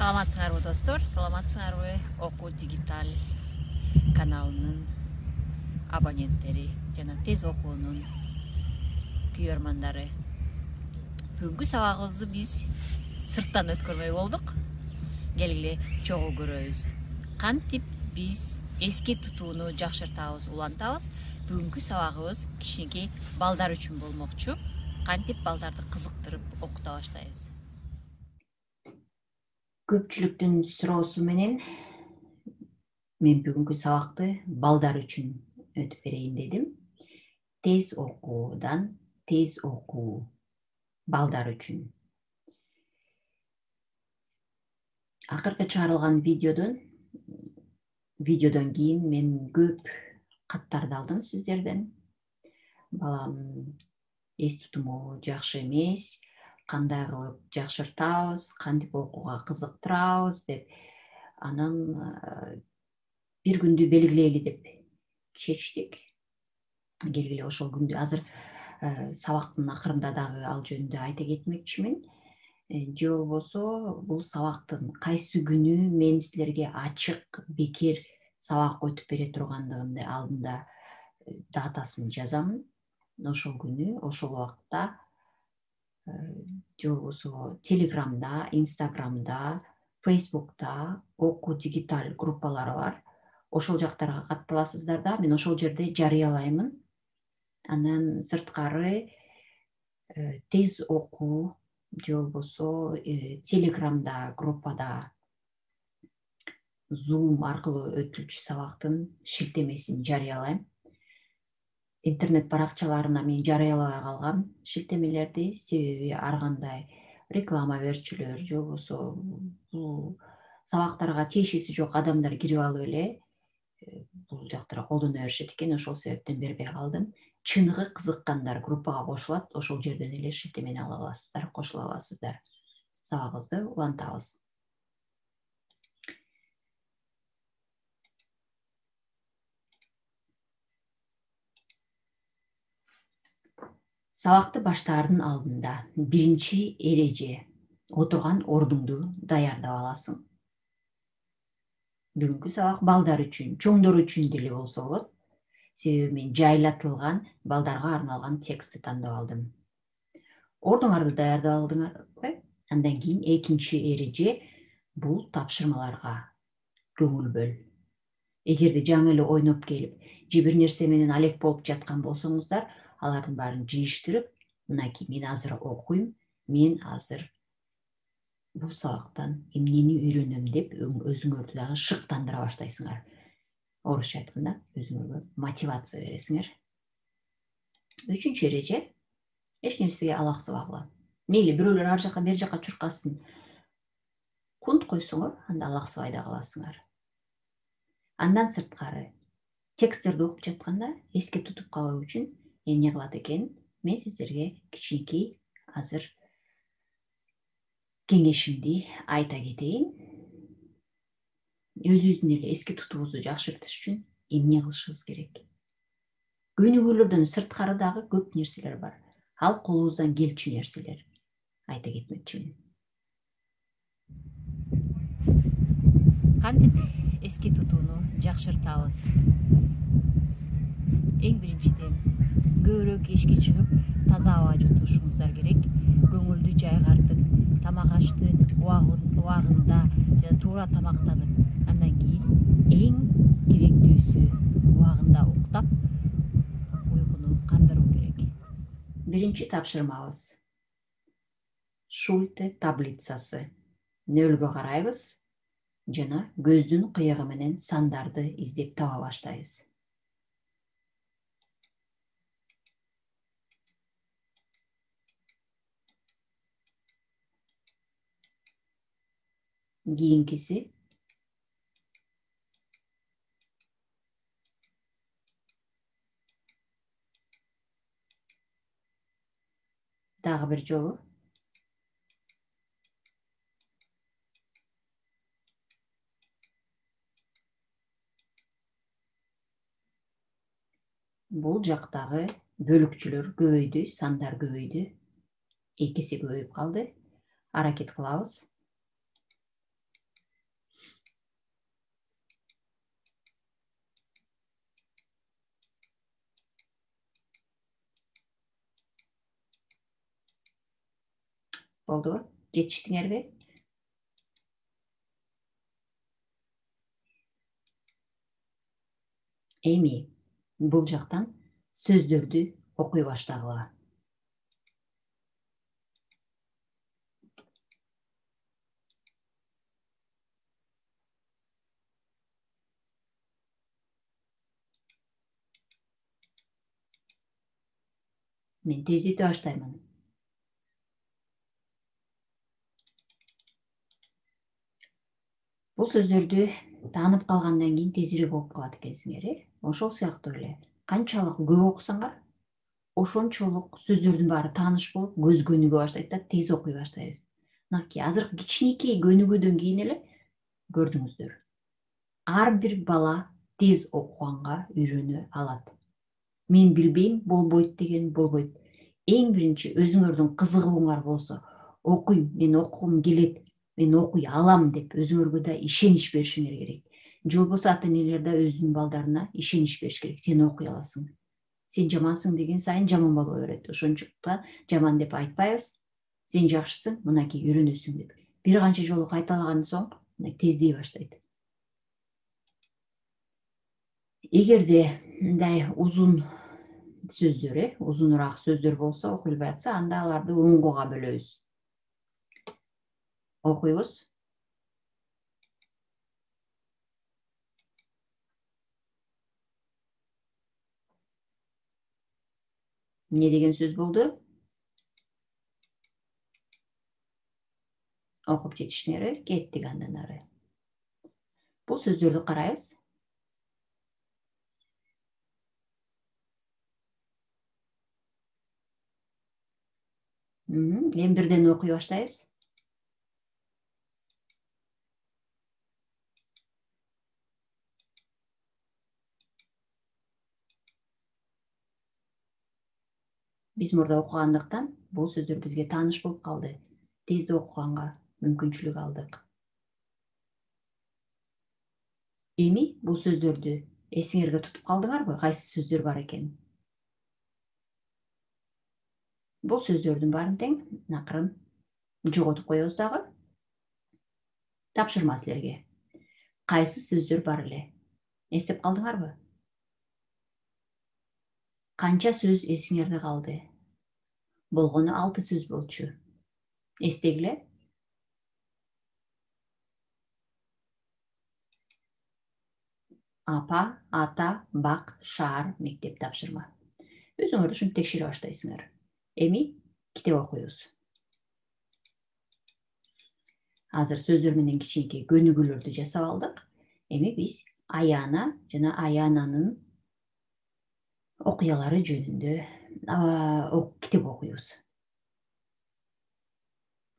Саламатсыңарбы достор, саламатсыңарбы Окуу Дигитал каналынын абоненттери жана тез окуунун күйөрмандары. Бүгүнкү сабагыбызды биз сырттан өткөрмөй болдук. Келгиле чогуу көрөбүз. Кантип биз эски тутууну жакшыртабыз, улантабыз. Бүгүнкү сабагыбыз кичинекей балдар үчүн болмокчу. Кантип балдарды кызыктырып окута баштайбыз. Көпчүлүктүн суроосу менен мен бүгүнкү сабакты балдар үчүн өтүп берейин дедим. Тез окуудан тез окуу балдар үчүн. Акыркы чыгарылган видеодон кийин мен көп каттарды алдым сиздерден. Баланын эс тутуму жакшы эмес, кандай кылып жакшыртабыз, кантип окууга кызыктырабыз деп анан бир күндү белгилейли деп чечтик. Келгиле ошол күндү азыр сабактын акырында дагы ал жөнүндө айта кетмекчимин. Же болбосо бул сабактын кайсы күнү мен силерге ачык, бекер сабак өтүп бере тургандыгымды алдында датасын жазамын. Ошол күнү, ошол убакта же болбосо Телеграмда, Инстаграмда, Фейсбукта Окуу Дигитал группалары бар. Ошол жактарга катталасыздар да, мен ошол жерде жарыялаймын. Анан сырткары тез окуу же болбосо Телеграмда группада Zoom аркылуу өтүлчү сабактын шилтемесин жарыялайм. Интернет баракчаларына мен жарыялабай калгам шилтемелерди, себеби ар кандай реклама берчүлөр же болбосо бул сабактарга тиешеси жок адамдар кирип алып эле бул жактара колдоно беришет экен, ошол себептен бербей калдым. Чыныгы кызыккандар группага кошулат, ошол жерден эле шилтемени ала аласыздар, кошула аласыздар. Сабагыбызды улантабыз. Сабакты баштаардын алдында биринчи эреже: отурган ордуңду даярдап аласың. Бүгүнкү сабак балдар үчүн, чоңдор үчүн деле болсо болот. Себеби мен жайлатылган, балдарга арналган текстти тандап алдым. Ордуңарды даярдап алдыңарбы? Андан кийин экинчи эреже бул тапшырмаларга көңүл бөл. Эгерде жаңы эле ойноп келип, же бир нерсе менен алек болуп жаткан болсоңуздар, алардын баарын жыйыштырып, мынакей мен азыр окуйм, мен азыр бул сабактан эмнени үйрөнөм деп өзүңөрдү дагы шыктандыра баштайсыңар. Орусча айтканда өзүңөргө мотивация бересиңер. Үчүнчү эреже: эч нерсеге алаксыбагыла. Мейли бирөөлөр ар жака бер жака чуркасын, кунт койсоңор, анда алаксыбай да каласыңар. Андан сырткары тексттерди окуп жатканда эске тутуп калуу үчүн эмне кылат экен? Мен сиздерге кичинекей азыр кеңешимди айта кетейин. Өзүбүздүн эле эске тутуубузду жакшыртыш үчүн эмне кылышыбыз керек? Көнүгүүлөрдөн сырткары дагы көп нерселер бар. Ал колубуздан келчү нерселер. Айта кетмекчимин. Кантип эске тутууну жакшыртабыз? Эң биринчиден көбүрөөк эшикке чыгып, таза аба жутушуңуздар керек. Көңүлдү жайгартып, тамак ашты убагында жана туура тамактанып, андан кийин эң керектүүсү убагында уктап, уйкуну кандыруу керек. Биринчи тапшырмабыз Шульте таблицасы. Нөлгө карайбыз жана көздүн кыйыгы менен сандарды издеп таба баштайбыз. Кийинкиси дагы бир жолу бул жактагы бөлүкчүлөр көбөйдү, сандар көбөйдү. Эки эсе көбөйүп калды. Аракет кылабыз. Болдубу? Жетиштиңерби? Эми бул жактан сөздөрдү окуй баштагыла. Мен тездете баштаймын. Бул сөздөрдү таанып калгандан кийин тезирээк окуп калат экенсиңер, Ошол сыяктуу эле. Канчалык көп окусаңар, ошончолук сөздөрдүн баары тааныш болуп, көз көнүгө баштайт да тез окуй баштайбыз. Мынакей азыркы кичинекей көнүгүүдөн кийин эле көрдүңүздөр. Ар бир бала тез окуганга үйрөнө алат. Мен билбейм, болбойт деген болбойт. Эң биринчи өзүңөрдүн кызыгууңар болсо, окуйм, мен окугум келет, мен окуй алам деп өзүңөргө да ишенич беришиңер керек. Же болбосо ата энелер да өзүнүн балдарына ишенич бериш керек. Сен окуй аласың. Сен жамансың деген сайын жаман боло берет. Ошончуктан жаман деп айтпайбыз. Сен жакшысың, мынакей үйрөнөсүң деп. Бир канча жолу кайталаган соң тездей баштайт. Эгерде мындай узун сөздөр, узунураак сөздөр болсо, окуйлбай атса, анда аларды оңгуга бөлөбүз. Окуйбуз. Эмне деген сөз болду? Окуп жетиштиңерби? Кеттик андан ары. Бул сөздөрдү карайбыз. Эми бирден окуй баштайбыз. Биз мурда окугандыктан бул сөздөр бизге тааныш болуп калды. Тез окуганга мүмкүнчүлүк алдык. Эми бул сөздөрдү эсиңерге тутуп калдыңарбы? Кайсы сөздөр бар экенин? Бул сөздөрдүн баарын тең акырын жоготуп коебуз дагы. Тапшырма силерге. Кайсы сөздөр бар эле? Эстеп калдыңарбы? Канча сөз эсиңерде калды? Болгону 6 сөз болчу. Эстегиле. Апа, ата, бак, шаар, мектеп, тапшырма. Өзүңөр ушинтип текшере баштайсыңар. Эми китеп окуйбуз. Азыр сөздөр менен кичинекей көнүгүүлөрдү жасап алдык. Эми биз Аяна жана Аянанын окуялары жөнүндө китеп окуйбуз.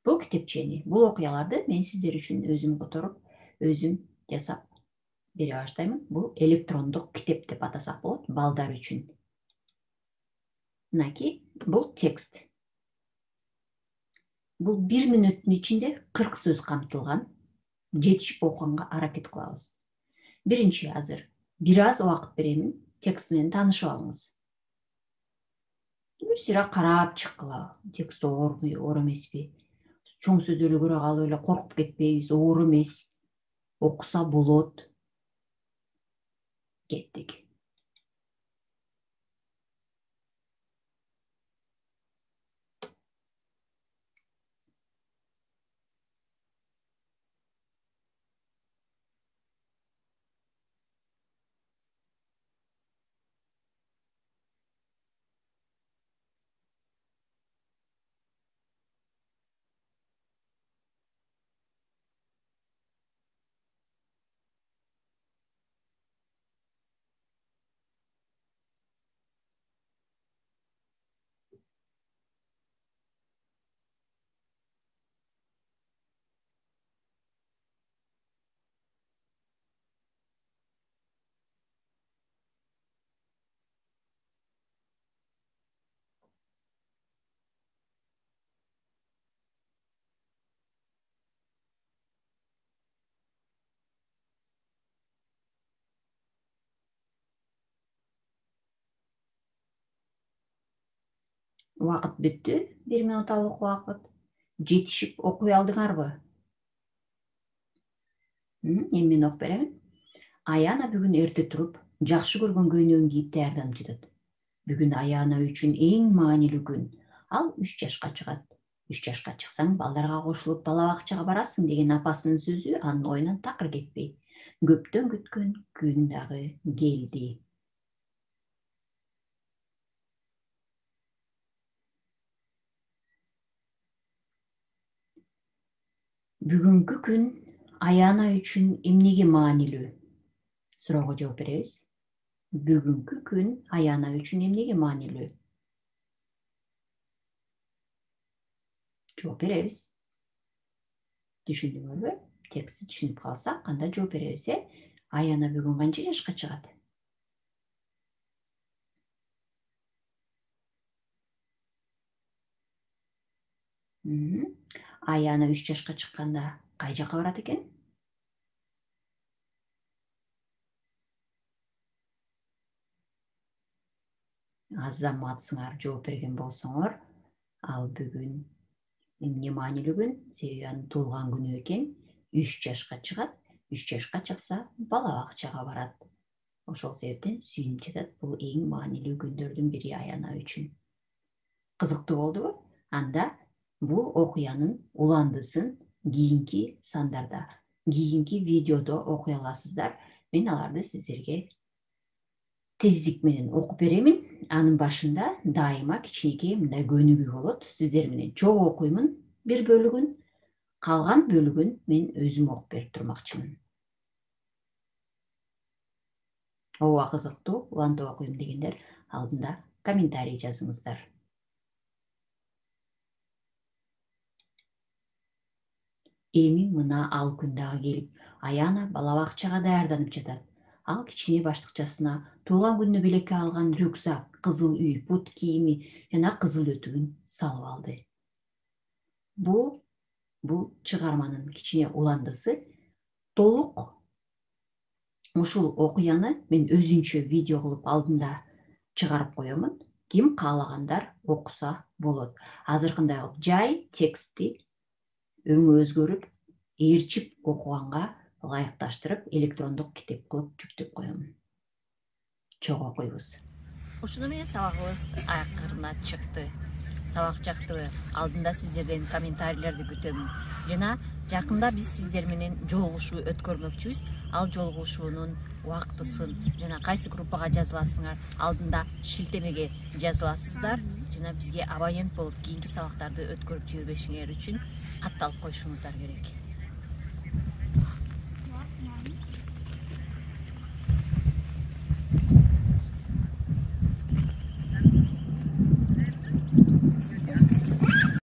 Бул китепчени, бул окуяларды мен сиздер үчүн өзүм которуп, өзүм жасап бере баштаймын. Бул электрондук китеп деп атасак болот, балдар үчүн. Мынакей, бул текст. Бул 1 мүнөттүн ичинде 40 сөз камтылган. Жетишип окуганга аракет кылабыз. Биринчи азыр бир аз убакыт беремин, текст менен таанышып алыңыз. Бир сыйра карап чыккыла, текст оор эмеспи? Чоң сөздөрдү көрө калып эле коркуп кетпейбиз, оор эмес. Окуса болот. Кеттик. Убакыт бүттү. 1 минут убакыт. жетишип окуй алдыңарбы? Эми мен окуп беремин. Аяна бүгүн эрте туруп, жакшы көргөн көйнөгүн кийип даярданып жатат. Бүгүн Аяна үчүн эң маанилүү күн. Ал 3 жашка чыгат. 3 жашка чыксаң балдарга кошулуп бала бакчага барасың деген апасынын сөзү анын оюнан такыр кетпей. Көптөн күткөн күн дагы келди. Бүгүнкү күн Аяна үчүн эмнеге маанилүү? Суроого жооп беребиз. Бүгүнкү күн Аяна үчүн эмнеге маанилүү? Жооп беребиз. Түшүндүңөрбү? Текстти түшүнүп калсак, анда жооп беребиз, Аяна бүгүн канча жашка чыгат? Аяна 3 жашка чыкканда кай жака барат экен? Азаматсыңар жооп берген болсоңор, ал бүгүн эмне маанилүү күн? Себеби анын туулган күнү экен. 3 жашка чыгат. 3 жашка чыкса, бала бакчага барат. Ошол себептен сүйүнүп жатат. Бул эң маанилүү күндөрдүн бири Аяна үчүн. Кызыктуу болдубу? Анда бул окуянын уландысын кийинки сандарда, кийинки видеодо окуй аласыздар. Мен аларды сиздерге тездик менен окуп беремин. Анын башында дайыма кичинекей мындай көнүгүү болот. Сиздер менен чогуу окуймун бир бөлүгүн, калган бөлүгүн мен өзүм окуп берип турмакчымын. Ооба кызыктуу, улантып окуйм дегендер алдында комментарий жазыңыздар. Эми мына ал күн дагы келип, Аяна бала бакчага даярданып жатат. Ал кичине баштыкчасына туулган күнүнө белекке алган рюкзак, кызыл үй, бут кийими жана кызыл өтүгүн салып алды. Бул чыгарманын кичине уландысы. Толук ушул окуяны мен өзүнчө видео кылып алдында чыгарып коёмун. Ким каалагандар окуса болот. Азыркындай кылып жай текстти өңү өзгөрүп, ээрчип окуганга ылайыкташтырып, электрондук китеп кылып жүктөп коёмун. Чогуу окуйбуз. Ушуну менен сабагыбыз акырына чыкты. Сабак жактыбы? Алдында сиздерден комментарийлерди күтөм. Жана жакында биз сиздер менен жолугушуу өткөрмөкчүбүз. Ал жолугушуунун убактысын жана кайсы группага жазыласыңар, алдында шилтемеге жазыласыздар. Жана бизге абонент болуп кийинки сабактарды өткөрүп жибербешиңер үчүн катталып коюшуңуздар керек.